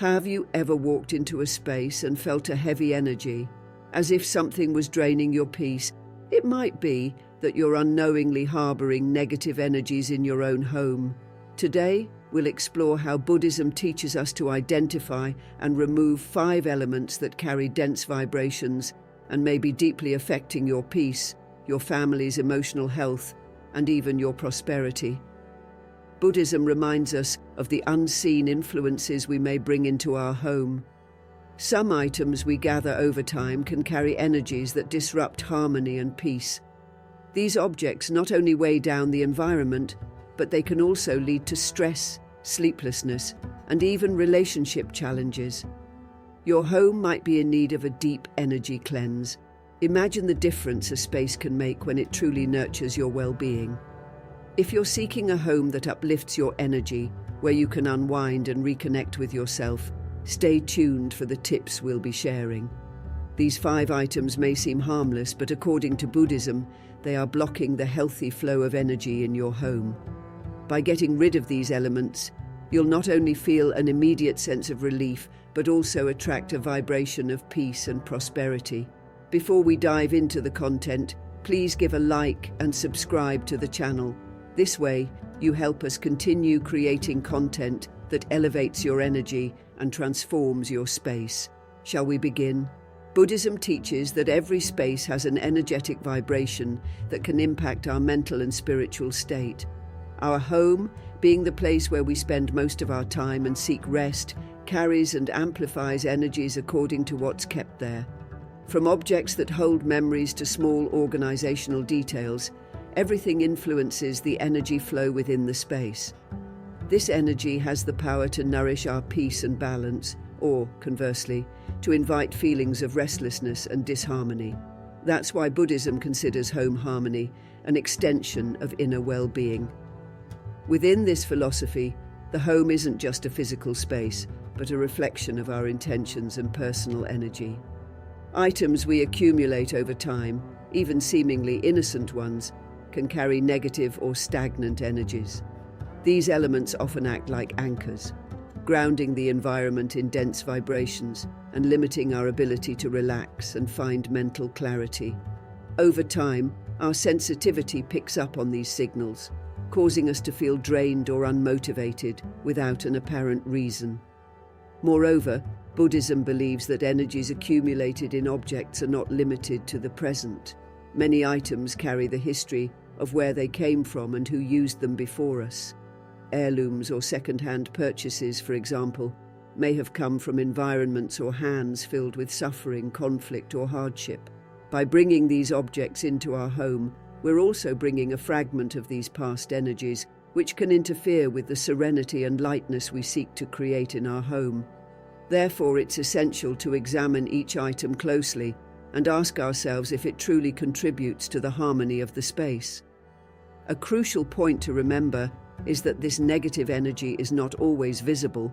Have you ever walked into a space and felt a heavy energy, as if something was draining your peace? It might be that you're unknowingly harboring negative energies in your own home. Today, we'll explore how Buddhism teaches us to identify and remove 5 elements that carry dense vibrations and may be deeply affecting your peace, your family's emotional health, and even your prosperity. Buddhism reminds us of the unseen influences we may bring into our home. Some items we gather over time can carry energies that disrupt harmony and peace. These objects not only weigh down the environment, but they can also lead to stress, sleeplessness, and even relationship challenges. Your home might be in need of a deep energy cleanse. Imagine the difference a space can make when it truly nurtures your well-being. If you're seeking a home that uplifts your energy, where you can unwind and reconnect with yourself, stay tuned for the tips we'll be sharing. These 5 items may seem harmless, but according to Buddhism, they are blocking the healthy flow of energy in your home. By getting rid of these elements, you'll not only feel an immediate sense of relief, but also attract a vibration of peace and prosperity. Before we dive into the content, please give a like and subscribe to the channel. This way, you help us continue creating content that elevates your energy and transforms your space. Shall we begin? Buddhism teaches that every space has an energetic vibration that can impact our mental and spiritual state. Our home, being the place where we spend most of our time and seek rest, carries and amplifies energies according to what's kept there. From objects that hold memories to small organizational details, everything influences the energy flow within the space. This energy has the power to nourish our peace and balance, or, conversely, to invite feelings of restlessness and disharmony. That's why Buddhism considers home harmony an extension of inner well-being. Within this philosophy, the home isn't just a physical space, but a reflection of our intentions and personal energy. Items we accumulate over time, even seemingly innocent ones, can carry negative or stagnant energies. These elements often act like anchors, grounding the environment in dense vibrations and limiting our ability to relax and find mental clarity. Over time, our sensitivity picks up on these signals, causing us to feel drained or unmotivated without an apparent reason. Moreover, Buddhism believes that energies accumulated in objects are not limited to the present. Many items carry the history of where they came from and who used them before us. Heirlooms or second-hand purchases, for example, may have come from environments or hands filled with suffering, conflict, or hardship. By bringing these objects into our home, we're also bringing a fragment of these past energies, which can interfere with the serenity and lightness we seek to create in our home. Therefore, it's essential to examine each item closely and ask ourselves if it truly contributes to the harmony of the space. A crucial point to remember is that this negative energy is not always visible,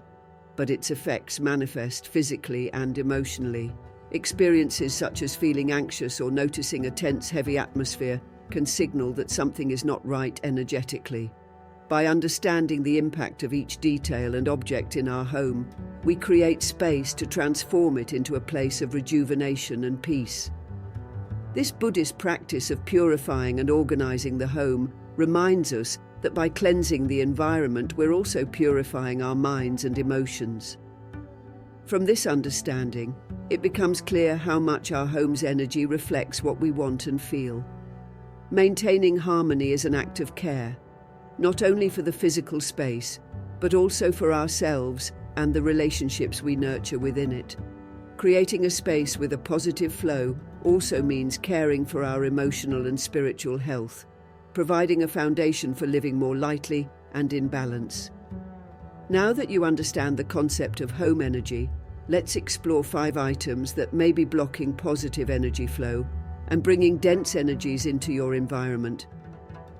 but its effects manifest physically and emotionally. Experiences such as feeling anxious or noticing a tense, heavy atmosphere can signal that something is not right energetically. By understanding the impact of each detail and object in our home, we create space to transform it into a place of rejuvenation and peace. This Buddhist practice of purifying and organizing the home reminds us that by cleansing the environment, we're also purifying our minds and emotions. From this understanding, it becomes clear how much our home's energy reflects what we want and feel. Maintaining harmony is an act of care, not only for the physical space, but also for ourselves and the relationships we nurture within it. Creating a space with a positive flow also means caring for our emotional and spiritual health, providing a foundation for living more lightly and in balance. Now that you understand the concept of home energy, let's explore 5 items that may be blocking positive energy flow and bringing dense energies into your environment.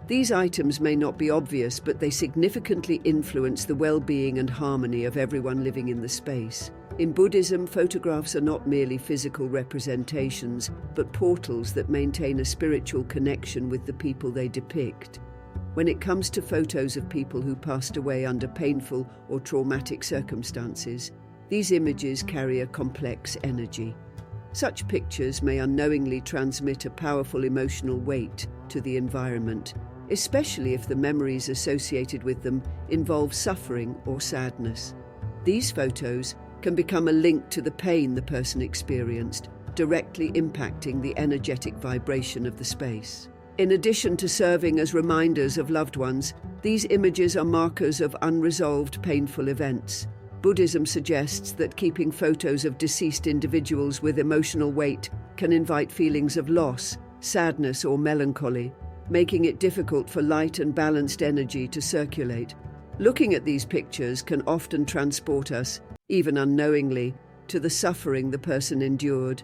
These items may not be obvious, but they significantly influence the well-being and harmony of everyone living in the space. In Buddhism, photographs are not merely physical representations, but portals that maintain a spiritual connection with the people they depict. When it comes to photos of people who passed away under painful or traumatic circumstances, These images carry a complex energy. Such pictures may unknowingly transmit a powerful emotional weight to the environment, especially if the memories associated with them involve suffering or sadness. These photos can become a link to the pain the person experienced, directly impacting the energetic vibration of the space. In addition to serving as reminders of loved ones, these images are markers of unresolved painful events. Buddhism suggests that keeping photos of deceased individuals with emotional weight can invite feelings of loss, sadness, or melancholy, making it difficult for light and balanced energy to circulate. Looking at these pictures can often transport us, even unknowingly, to the suffering the person endured,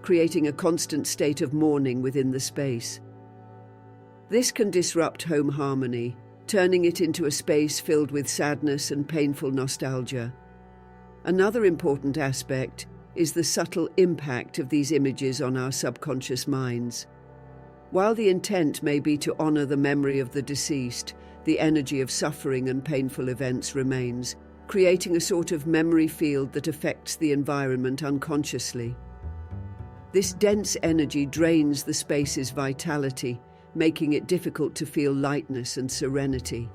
creating a constant state of mourning within the space. This can disrupt home harmony, turning it into a space filled with sadness and painful nostalgia. Another important aspect is the subtle impact of these images on our subconscious minds. While the intent may be to honor the memory of the deceased, the energy of suffering and painful events remains, creating a sort of memory field that affects the environment unconsciously. This dense energy drains the space's vitality, making it difficult to feel lightness and serenity.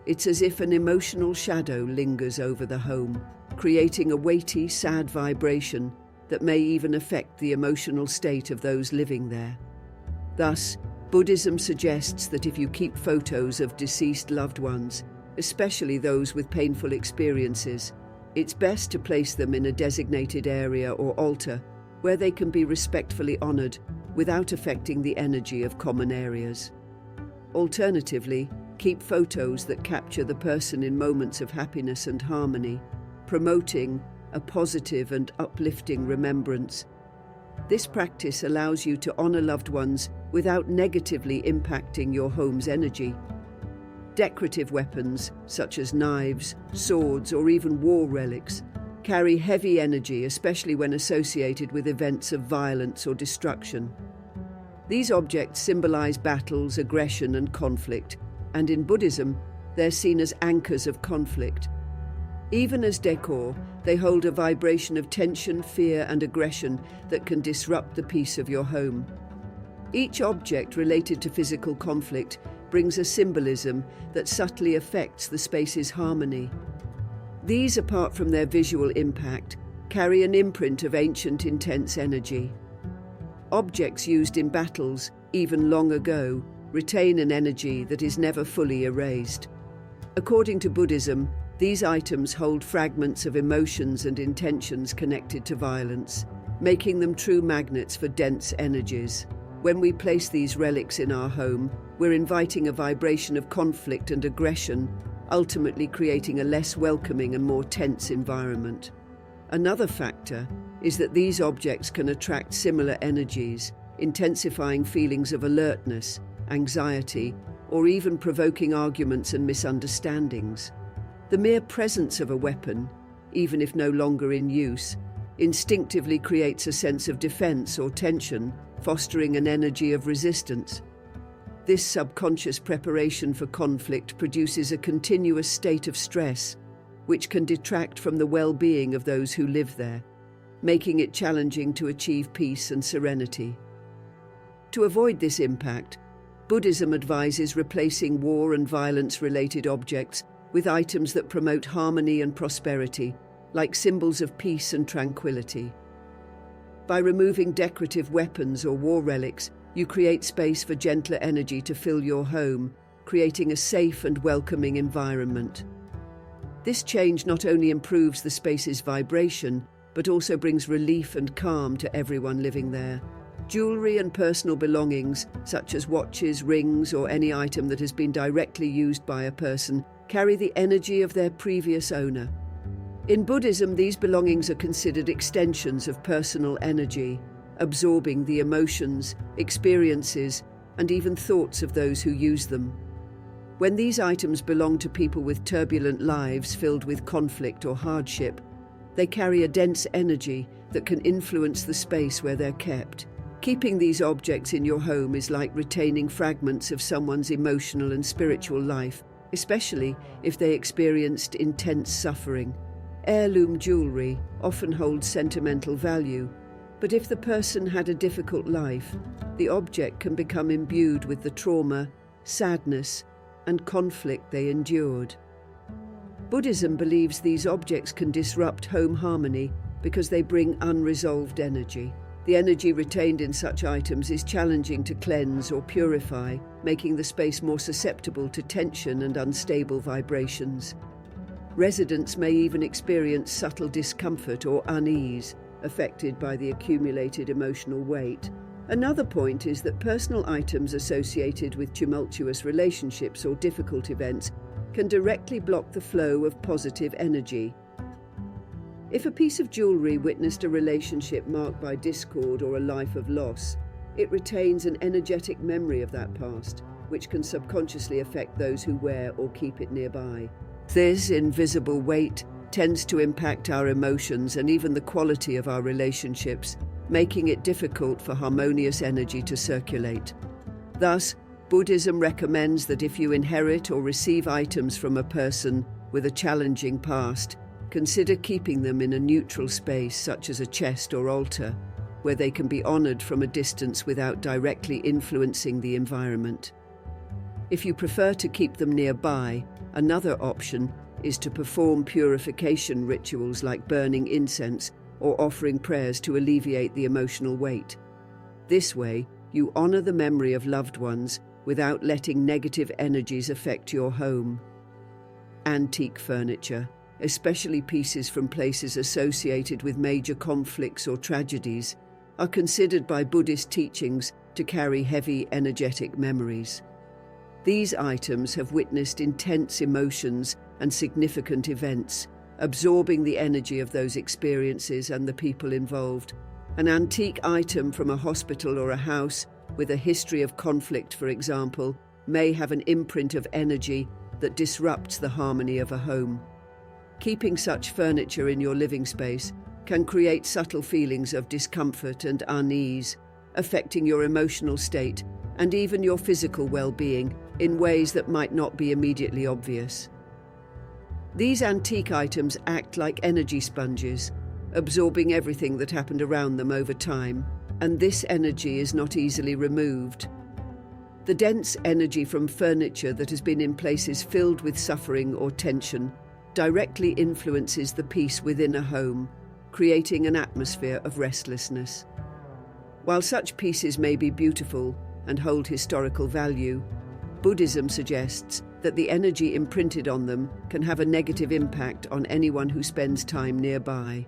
It's as if an emotional shadow lingers over the home, creating a weighty, sad vibration that may even affect the emotional state of those living there. Thus, Buddhism suggests that if you keep photos of deceased loved ones, especially those with painful experiences, it's best to place them in a designated area or altar where they can be respectfully honored without affecting the energy of common areas. Alternatively, keep photos that capture the person in moments of happiness and harmony, promoting a positive and uplifting remembrance. This practice allows you to honor loved ones without negatively impacting your home's energy. Decorative weapons, such as knives, swords, or even war relics, carry heavy energy, especially when associated with events of violence or destruction. These objects symbolize battles, aggression, and conflict, and in Buddhism, they're seen as anchors of conflict. Even as decor, they hold a vibration of tension, fear, and aggression that can disrupt the peace of your home. Each object related to physical conflict brings a symbolism that subtly affects the space's harmony. These, apart from their visual impact, carry an imprint of ancient, intense energy. Objects used in battles, even long ago, retain an energy that is never fully erased. According to Buddhism, these items hold fragments of emotions and intentions connected to violence, making them true magnets for dense energies. When we place these relics in our home, we're inviting a vibration of conflict and aggression, ultimately creating a less welcoming and more tense environment. Another factor is that these objects can attract similar energies, intensifying feelings of alertness, anxiety, or even provoking arguments and misunderstandings. The mere presence of a weapon, even if no longer in use, instinctively creates a sense of defense or tension, fostering an energy of resistance. This subconscious preparation for conflict produces a continuous state of stress, which can detract from the well-being of those who live there, making it challenging to achieve peace and serenity. To avoid this impact, Buddhism advises replacing war and violence-related objects with items that promote harmony and prosperity, like symbols of peace and tranquility. By removing decorative weapons or war relics, you create space for gentler energy to fill your home, creating a safe and welcoming environment. This change not only improves the space's vibration, but also brings relief and calm to everyone living there. Jewelry and personal belongings, such as watches, rings, or any item that has been directly used by a person, carry the energy of their previous owner. In Buddhism, these belongings are considered extensions of personal energy, absorbing the emotions, experiences, and even thoughts of those who use them. When these items belong to people with turbulent lives filled with conflict or hardship, they carry a dense energy that can influence the space where they're kept. Keeping these objects in your home is like retaining fragments of someone's emotional and spiritual life, especially if they experienced intense suffering. Heirloom jewelry often holds sentimental value, but if the person had a difficult life, the object can become imbued with the trauma, sadness, and conflict they endured. Buddhism believes these objects can disrupt home harmony because they bring unresolved energy. The energy retained in such items is challenging to cleanse or purify, making the space more susceptible to tension and unstable vibrations. Residents may even experience subtle discomfort or unease, affected by the accumulated emotional weight. Another point is that personal items associated with tumultuous relationships or difficult events can directly block the flow of positive energy. If a piece of jewelry witnessed a relationship marked by discord or a life of loss, it retains an energetic memory of that past, which can subconsciously affect those who wear or keep it nearby. This invisible weight tends to impact our emotions and even the quality of our relationships, making it difficult for harmonious energy to circulate. Thus, Buddhism recommends that if you inherit or receive items from a person with a challenging past, consider keeping them in a neutral space such as a chest or altar, where they can be honored from a distance without directly influencing the environment. If you prefer to keep them nearby, another option is to perform purification rituals like burning incense or offering prayers to alleviate the emotional weight. This way, you honor the memory of loved ones without letting negative energies affect your home. Antique furniture, especially pieces from places associated with major conflicts or tragedies, are considered by Buddhist teachings to carry heavy energetic memories. These items have witnessed intense emotions and significant events, absorbing the energy of those experiences and the people involved. An antique item from a hospital or a house with a history of conflict, for example, may have an imprint of energy that disrupts the harmony of a home. Keeping such furniture in your living space can create subtle feelings of discomfort and unease, affecting your emotional state and even your physical well-being in ways that might not be immediately obvious. These antique items act like energy sponges, absorbing everything that happened around them over time, and this energy is not easily removed. The dense energy from furniture that has been in places filled with suffering or tension directly influences the peace within a home, creating an atmosphere of restlessness. While such pieces may be beautiful and hold historical value, Buddhism suggests that the energy imprinted on them can have a negative impact on anyone who spends time nearby.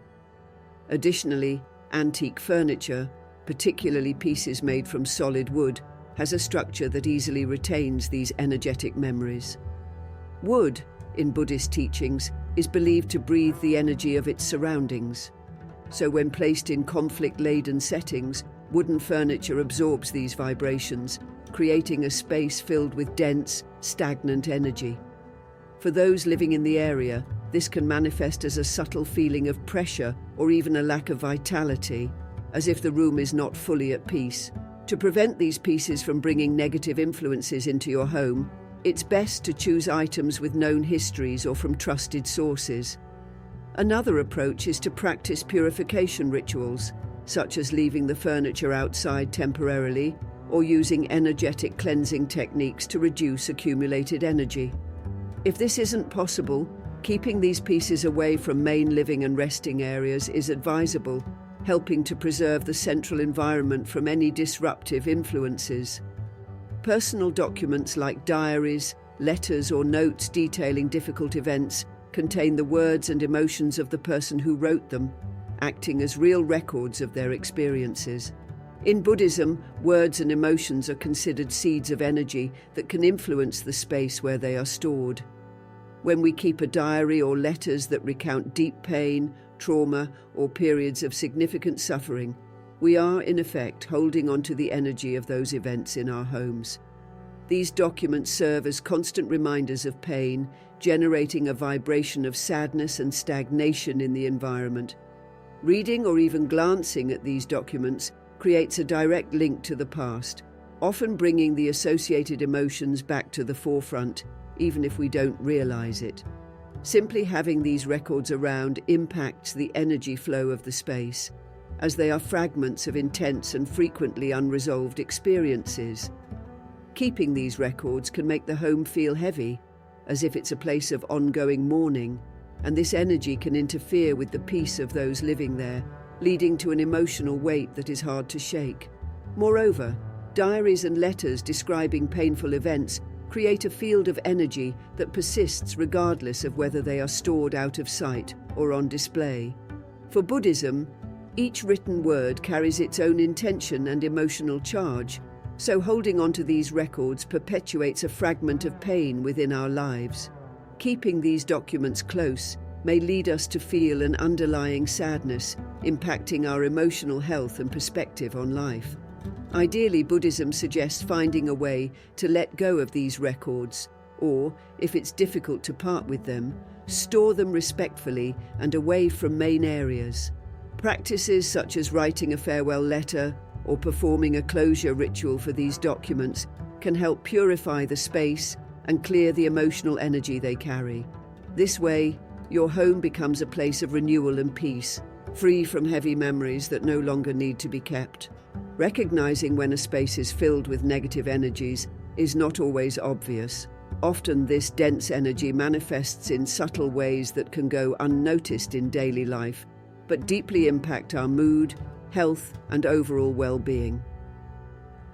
Additionally, antique furniture, particularly pieces made from solid wood, has a structure that easily retains these energetic memories. Wood, in Buddhist teachings, is believed to breathe the energy of its surroundings. So when placed in conflict-laden settings, wooden furniture absorbs these vibrations, creating a space filled with dense, stagnant energy. For those living in the area, this can manifest as a subtle feeling of pressure or even a lack of vitality, as if the room is not fully at peace. To prevent these pieces from bringing negative influences into your home, it's best to choose items with known histories or from trusted sources. Another approach is to practice purification rituals, such as leaving the furniture outside temporarily or using energetic cleansing techniques to reduce accumulated energy. If this isn't possible, keeping these pieces away from main living and resting areas is advisable, helping to preserve the central environment from any disruptive influences. Personal documents like diaries, letters, or notes detailing difficult events contain the words and emotions of the person who wrote them, acting as real records of their experiences. In Buddhism, words and emotions are considered seeds of energy that can influence the space where they are stored. When we keep a diary or letters that recount deep pain, trauma, or periods of significant suffering, we are, in effect, holding on to the energy of those events in our homes. These documents serve as constant reminders of pain, generating a vibration of sadness and stagnation in the environment. Reading or even glancing at these documents creates a direct link to the past, often bringing the associated emotions back to the forefront, even if we don't realize it. Simply having these records around impacts the energy flow of the space, as they are fragments of intense and frequently unresolved experiences. Keeping these records can make the home feel heavy, as if it's a place of ongoing mourning, and this energy can interfere with the peace of those living there, leading to an emotional weight that is hard to shake. Moreover, diaries and letters describing painful events create a field of energy that persists regardless of whether they are stored out of sight or on display. For Buddhism, each written word carries its own intention and emotional charge, so holding onto these records perpetuates a fragment of pain within our lives. Keeping these documents close may lead us to feel an underlying sadness, impacting our emotional health and perspective on life. Ideally, Buddhism suggests finding a way to let go of these records, or, if it's difficult to part with them, store them respectfully and away from main areas. Practices such as writing a farewell letter or performing a closure ritual for these documents can help purify the space and clear the emotional energy they carry. This way, your home becomes a place of renewal and peace, free from heavy memories that no longer need to be kept. Recognizing when a space is filled with negative energies is not always obvious. Often this dense energy manifests in subtle ways that can go unnoticed in daily life, but deeply impact our mood, health, and overall well-being.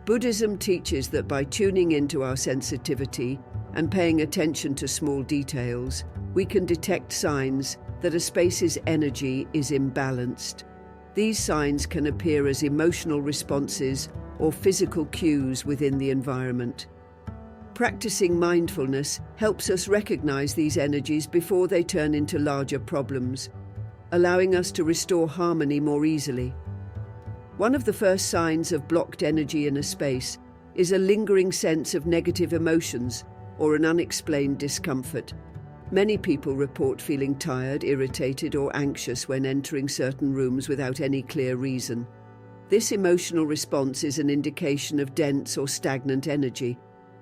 Buddhism teaches that by tuning into our sensitivity and paying attention to small details, we can detect signs that a space's energy is imbalanced. These signs can appear as emotional responses or physical cues within the environment. Practicing mindfulness helps us recognize these energies before they turn into larger problems, allowing us to restore harmony more easily. One of the first signs of blocked energy in a space is a lingering sense of negative emotions or an unexplained discomfort. Many people report feeling tired, irritated, or anxious when entering certain rooms without any clear reason. This emotional response is an indication of dense or stagnant energy,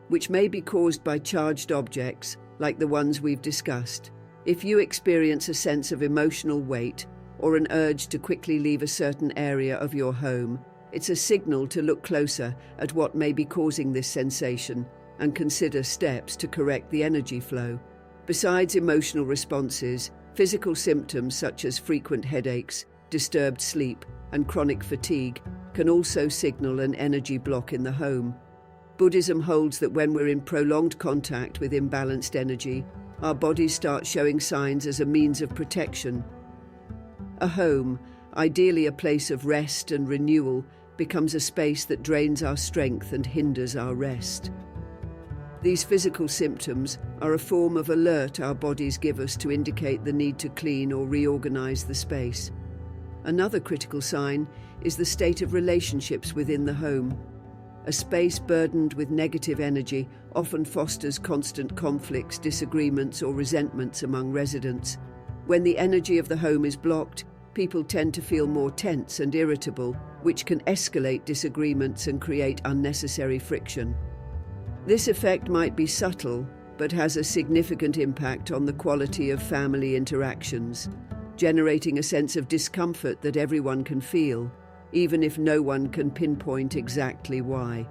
which may be caused by charged objects like the ones we've discussed. If you experience a sense of emotional weight or an urge to quickly leave a certain area of your home, it's a signal to look closer at what may be causing this sensation and consider steps to correct the energy flow. Besides emotional responses, physical symptoms such as frequent headaches, disturbed sleep, and chronic fatigue can also signal an energy block in the home. Buddhism holds that when we're in prolonged contact with imbalanced energy, our bodies start showing signs as a means of protection. A home, ideally a place of rest and renewal, becomes a space that drains our strength and hinders our rest. These physical symptoms are a form of alert our bodies give us to indicate the need to clean or reorganize the space. Another critical sign is the state of relationships within the home. A space burdened with negative energy often fosters constant conflicts, disagreements, or resentments among residents. When the energy of the home is blocked, people tend to feel more tense and irritable, which can escalate disagreements and create unnecessary friction. This effect might be subtle, but has a significant impact on the quality of family interactions, generating a sense of discomfort that everyone can feel, even if no one can pinpoint exactly why.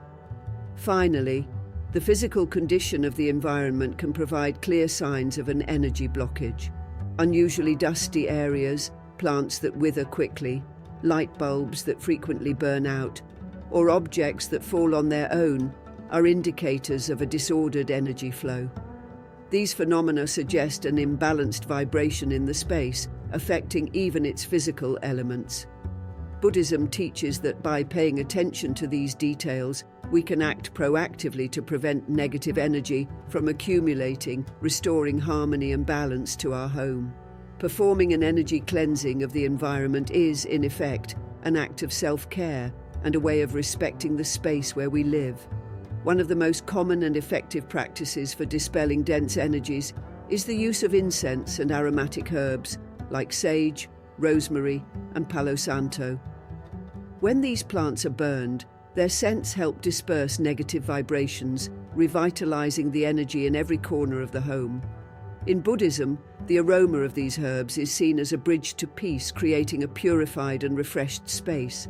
Finally, the physical condition of the environment can provide clear signs of an energy blockage. Unusually dusty areas, plants that wither quickly, light bulbs that frequently burn out, or objects that fall on their own are indicators of a disordered energy flow. These phenomena suggest an imbalanced vibration in the space, affecting even its physical elements. Buddhism teaches that by paying attention to these details, we can act proactively to prevent negative energy from accumulating, restoring harmony and balance to our home. Performing an energy cleansing of the environment is, in effect, an act of self-care and a way of respecting the space where we live. One of the most common and effective practices for dispelling dense energies is the use of incense and aromatic herbs like sage, rosemary, and palo santo. When these plants are burned, their scents help disperse negative vibrations, revitalizing the energy in every corner of the home. In Buddhism, The aroma of these herbs is seen as a bridge to peace, creating a purified and refreshed space.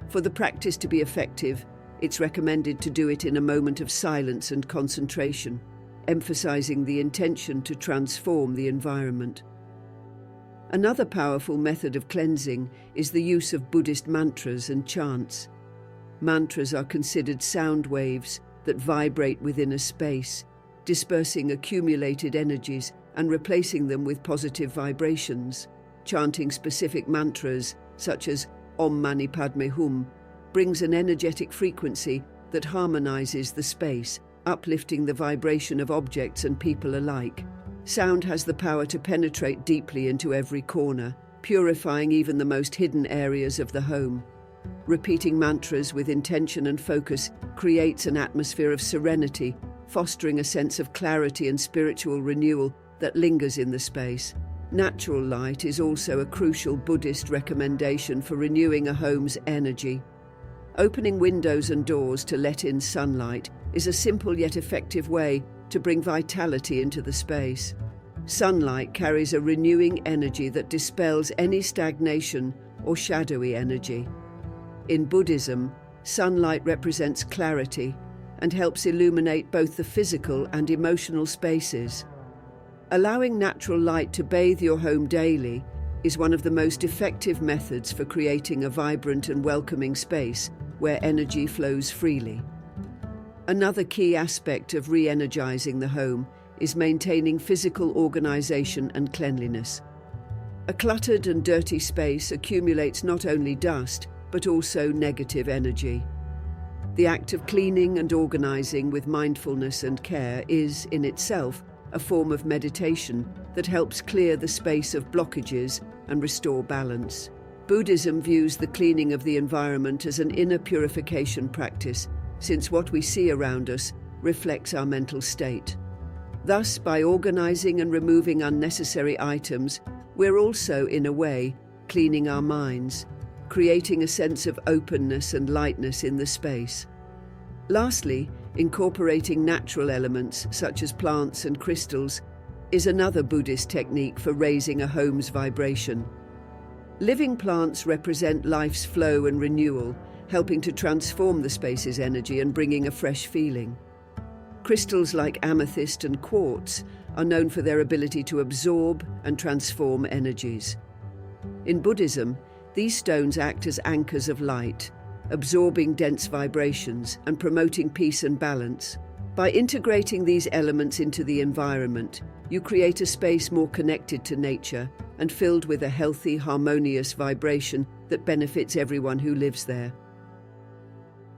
For the practice to be effective, it's recommended to do it in a moment of silence and concentration, emphasizing the intention to transform the environment. Another powerful method of cleansing is the use of Buddhist mantras and chants. Mantras are considered sound waves that vibrate within a space, dispersing accumulated energies and replacing them with positive vibrations. Chanting specific mantras, such as Om Mani Padme Hum, brings an energetic frequency that harmonizes the space, uplifting the vibration of objects and people alike. Sound has the power to penetrate deeply into every corner, purifying even the most hidden areas of the home. Repeating mantras with intention and focus creates an atmosphere of serenity, fostering a sense of clarity and spiritual renewal that lingers in the space. Natural light is also a crucial Buddhist recommendation for renewing a home's energy. Opening windows and doors to let in sunlight is a simple yet effective way to bring vitality into the space. Sunlight carries a renewing energy that dispels any stagnation or shadowy energy. In Buddhism, sunlight represents clarity and helps illuminate both the physical and emotional spaces. Allowing natural light to bathe your home daily is one of the most effective methods for creating a vibrant and welcoming space where energy flows freely. Another key aspect of re-energizing the home is maintaining physical organization and cleanliness. A cluttered and dirty space accumulates not only dust, but also negative energy. The act of cleaning and organizing with mindfulness and care is, in itself, a form of meditation that helps clear the space of blockages and restore balance. Buddhism views the cleaning of the environment as an inner purification practice, since what we see around us reflects our mental state. Thus, by organizing and removing unnecessary items, we're also, in a way, cleaning our minds, creating a sense of openness and lightness in the space. Lastly, incorporating natural elements such as plants and crystals is another Buddhist technique for raising a home's vibration. Living plants represent life's flow and renewal, helping to transform the space's energy and bringing a fresh feeling. Crystals like amethyst and quartz are known for their ability to absorb and transform energies. In Buddhism, these stones act as anchors of light, absorbing dense vibrations and promoting peace and balance. By integrating these elements into the environment, you create a space more connected to nature and filled with a healthy, harmonious vibration that benefits everyone who lives there.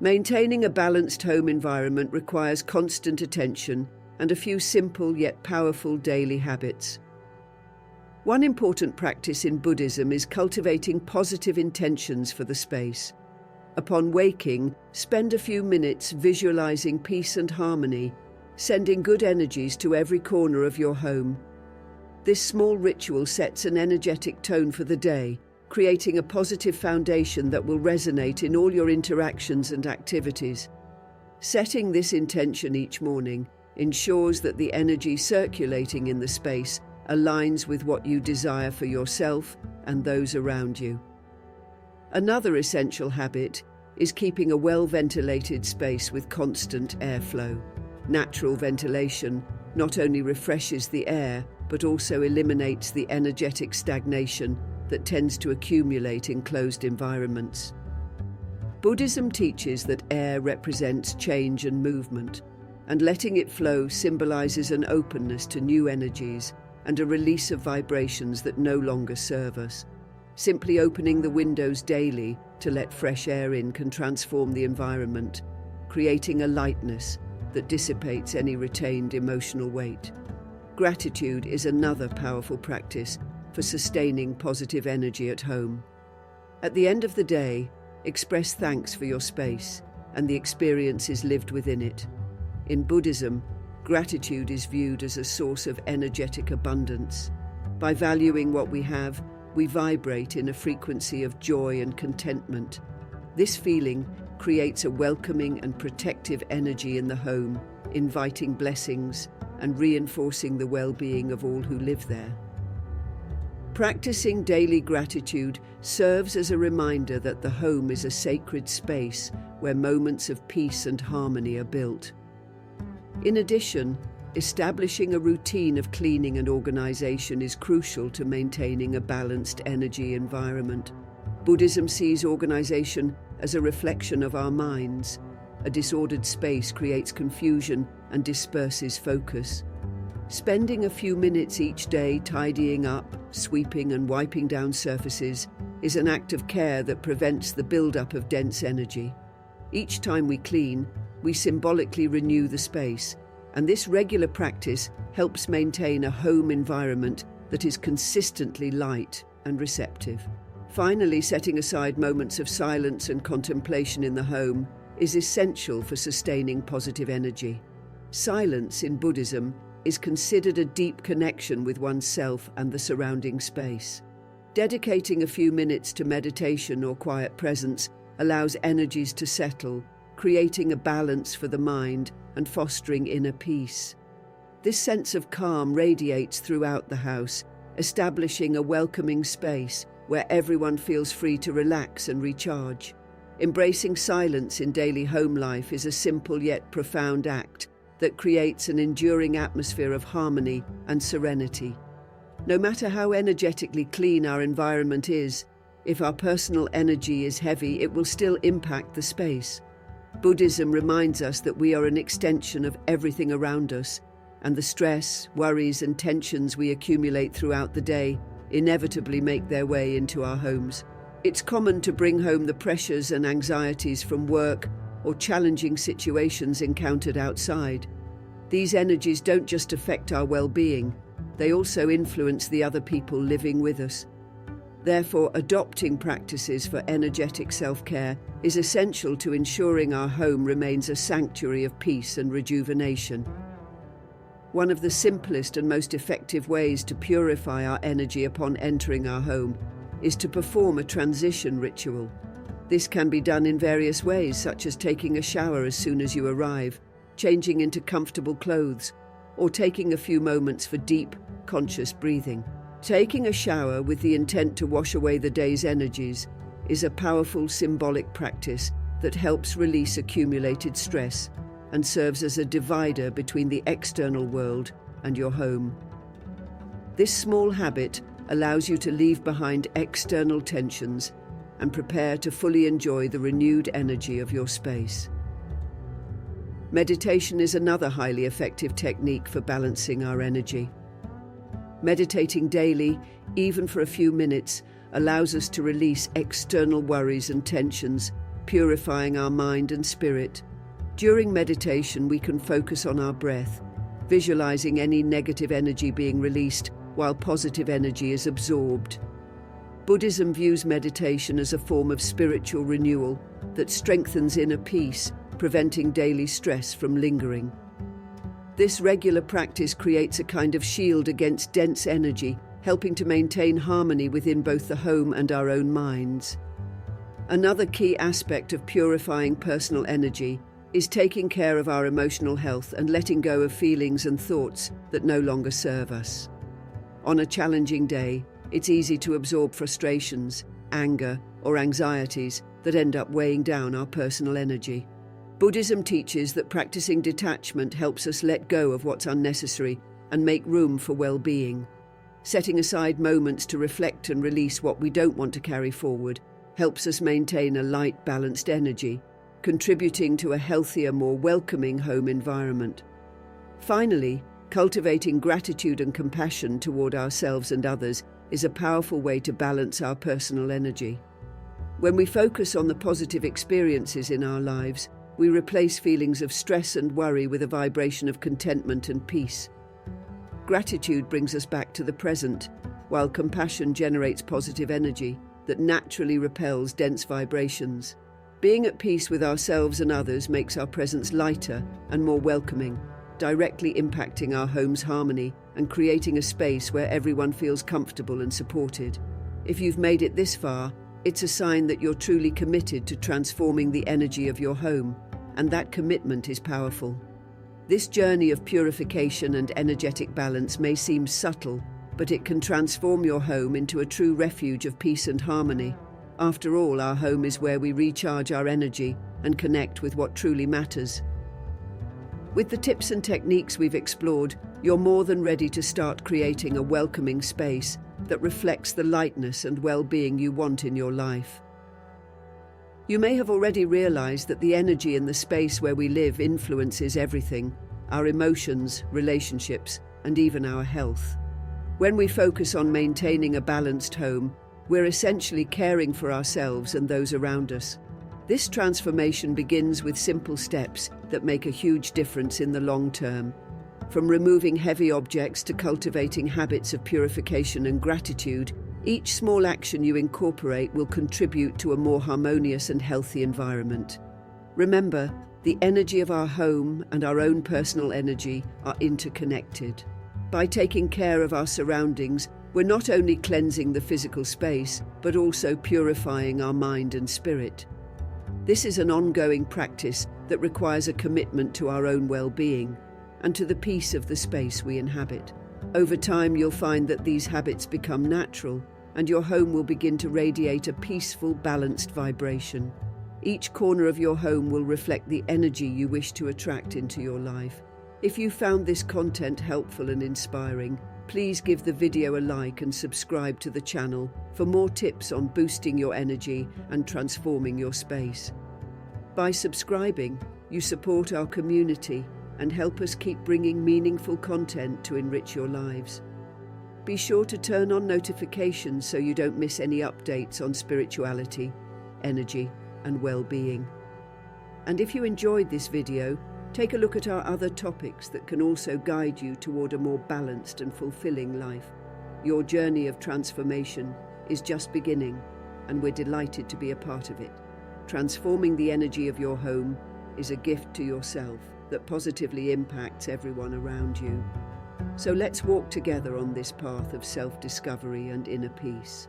Maintaining a balanced home environment requires constant attention and a few simple yet powerful daily habits. One important practice in Buddhism is cultivating positive intentions for the space. Upon waking, spend a few minutes visualizing peace and harmony, sending good energies to every corner of your home. This small ritual sets an energetic tone for the day, creating a positive foundation that will resonate in all your interactions and activities. Setting this intention each morning ensures that the energy circulating in the space aligns with what you desire for yourself and those around you. Another essential habit is keeping a well-ventilated space with constant airflow. Natural ventilation not only refreshes the air, but also eliminates the energetic stagnation that tends to accumulate in closed environments. Buddhism teaches that air represents change and movement, and letting it flow symbolizes an openness to new energies and a release of vibrations that no longer serve us. Simply opening the windows daily to let fresh air in can transform the environment, creating a lightness that dissipates any retained emotional weight. Gratitude is another powerful practice for sustaining positive energy at home. At the end of the day, express thanks for your space and the experiences lived within it. In Buddhism, gratitude is viewed as a source of energetic abundance. By valuing what we have, we vibrate in a frequency of joy and contentment. This feeling creates a welcoming and protective energy in the home, inviting blessings and reinforcing the well-being of all who live there. Practicing daily gratitude serves as a reminder that the home is a sacred space where moments of peace and harmony are built. In addition, establishing a routine of cleaning and organization is crucial to maintaining a balanced energy environment. Buddhism sees organization as a reflection of our minds. A disordered space creates confusion and disperses focus. Spending a few minutes each day tidying up, sweeping and wiping down surfaces is an act of care that prevents the buildup of dense energy. Each time we clean, we symbolically renew the space, and this regular practice helps maintain a home environment that is consistently light and receptive. Finally, setting aside moments of silence and contemplation in the home is essential for sustaining positive energy. Silence in Buddhism is considered a deep connection with oneself and the surrounding space. Dedicating a few minutes to meditation or quiet presence allows energies to settle, creating a balance for the mind and fostering inner peace. This sense of calm radiates throughout the house, establishing a welcoming space where everyone feels free to relax and recharge. Embracing silence in daily home life is a simple yet profound act that creates an enduring atmosphere of harmony and serenity. No matter how energetically clean our environment is, if our personal energy is heavy, it will still impact the space. Buddhism reminds us that we are an extension of everything around us, and the stress, worries, and tensions we accumulate throughout the day inevitably make their way into our homes. It's common to bring home the pressures and anxieties from work or challenging situations encountered outside. These energies don't just affect our well-being, they also influence the other people living with us. Therefore, adopting practices for energetic self-care is essential to ensuring our home remains a sanctuary of peace and rejuvenation. One of the simplest and most effective ways to purify our energy upon entering our home is to perform a transition ritual. This can be done in various ways, such as taking a shower as soon as you arrive, changing into comfortable clothes, or taking a few moments for deep, conscious breathing. Taking a shower with the intent to wash away the day's energies is a powerful symbolic practice that helps release accumulated stress and serves as a divider between the external world and your home. This small habit allows you to leave behind external tensions and prepare to fully enjoy the renewed energy of your space. Meditation is another highly effective technique for balancing our energy. Meditating daily, even for a few minutes, allows us to release external worries and tensions, purifying our mind and spirit. During meditation, we can focus on our breath, visualizing any negative energy being released while positive energy is absorbed. Buddhism views meditation as a form of spiritual renewal that strengthens inner peace, preventing daily stress from lingering. This regular practice creates a kind of shield against dense energy, helping to maintain harmony within both the home and our own minds. Another key aspect of purifying personal energy is taking care of our emotional health and letting go of feelings and thoughts that no longer serve us. On a challenging day, it's easy to absorb frustrations, anger, or anxieties that end up weighing down our personal energy. Buddhism teaches that practicing detachment helps us let go of what's unnecessary and make room for well-being. Setting aside moments to reflect and release what we don't want to carry forward helps us maintain a light, balanced energy, contributing to a healthier, more welcoming home environment. Finally, cultivating gratitude and compassion toward ourselves and others is a powerful way to balance our personal energy. When we focus on the positive experiences in our lives, we replace feelings of stress and worry with a vibration of contentment and peace. Gratitude brings us back to the present, while compassion generates positive energy that naturally repels dense vibrations. Being at peace with ourselves and others makes our presence lighter and more welcoming, directly impacting our home's harmony and creating a space where everyone feels comfortable and supported. If you've made it this far, it's a sign that you're truly committed to transforming the energy of your home, and that commitment is powerful. This journey of purification and energetic balance may seem subtle, but it can transform your home into a true refuge of peace and harmony. After all, our home is where we recharge our energy and connect with what truly matters. With the tips and techniques we've explored, you're more than ready to start creating a welcoming space that reflects the lightness and well-being you want in your life. You may have already realized that the energy in the space where we live influences everything: our emotions, relationships, and even our health. When we focus on maintaining a balanced home, we're essentially caring for ourselves and those around us. This transformation begins with simple steps that make a huge difference in the long term. From removing heavy objects to cultivating habits of purification and gratitude, each small action you incorporate will contribute to a more harmonious and healthy environment. Remember, the energy of our home and our own personal energy are interconnected. By taking care of our surroundings, we're not only cleansing the physical space, but also purifying our mind and spirit. This is an ongoing practice that requires a commitment to our own well-being and to the peace of the space we inhabit. Over time, you'll find that these habits become natural, and your home will begin to radiate a peaceful, balanced vibration. Each corner of your home will reflect the energy you wish to attract into your life. If you found this content helpful and inspiring, please give the video a like and subscribe to the channel for more tips on boosting your energy and transforming your space. By subscribing, you support our community and help us keep bringing meaningful content to enrich your lives. Be sure to turn on notifications so you don't miss any updates on spirituality, energy, and well-being. And if you enjoyed this video, take a look at our other topics that can also guide you toward a more balanced and fulfilling life. Your journey of transformation is just beginning, and we're delighted to be a part of it. Transforming the energy of your home is a gift to yourself that positively impacts everyone around you. So let's walk together on this path of self-discovery and inner peace.